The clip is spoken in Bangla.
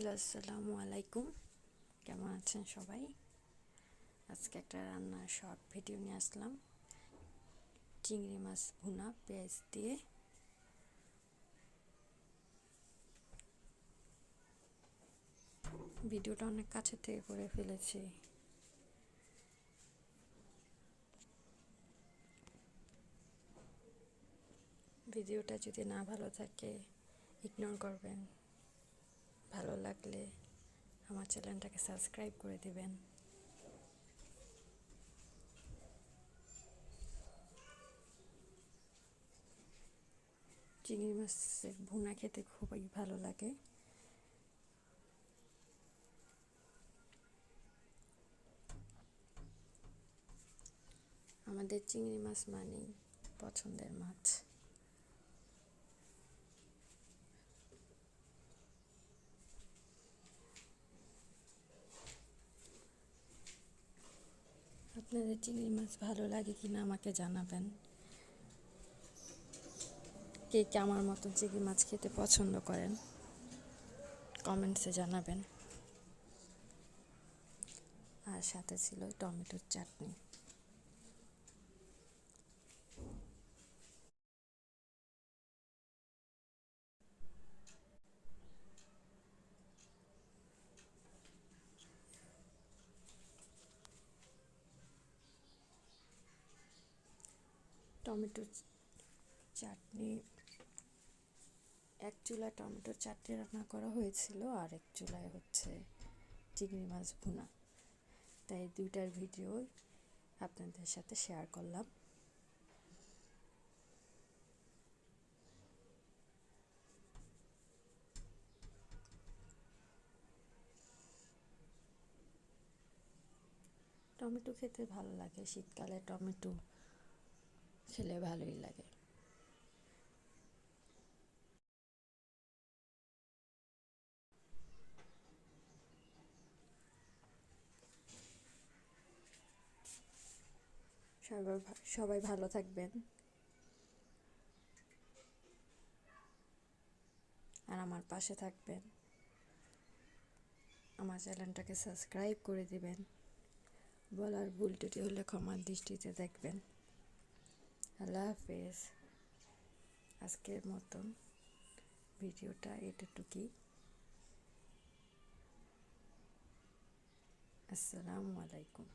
হ্যালো, আসসালামু আলাইকুম। কেমন আছেন সবাই? আজকে একটা রান্নার শর্ট ভিডিও নিয়ে আসলাম। চিংড়ি মাছ ভুনা পেঁয়াজ দিয়ে। ভিডিওটা অনেক কাছে থেকে করে ফেলেছি। ভিডিওটা যদি না ভালো থাকে ইগনোর করবেন। ভালো লাগলে আমার চ্যানেলটাকে সাবস্ক্রাইব করে দিবেন। চিংড়ি মাছের ভুনা খেতে খুবই ভালো লাগে। আমাদের চিংড়ি মাছ মানেই পছন্দের মাছ। আপনাদের চিংড়ি মাছ ভালো লাগে কিনা আমাকে জানাবেন। কে কে আমার মতো চিংড়ি মাছ খেতে পছন্দ করেন কমেন্টসে জানাবেন। আর সাথে ছিল টমেটোর চাটনি। টমেটোর চাটনি, এক চুলায় টমেটোর চাটনি রান্না করা হয়েছিল আর এক চুলায় হচ্ছে চিংড়ি মাছ ভুনা। তাই দুইটার ভিডিও আপনাদের সাথে শেয়ার করলাম। টমেটো খেতে ভালো লাগে, শীতকালে টমেটো খেলে ভালোই লাগে। সবাই ভালো থাকবেন আর আমার পাশে থাকবেন। আমার চ্যানেলটাকে সাবস্ক্রাইব করে দিবেন। বলার ভুল ত্রুটি হলে ক্ষমার দৃষ্টিতে দেখবেন। আল্লাহ হাফেজ। আজকের মতন ভিডিওটা এতটুকুই। আসসালামু আলাইকুম।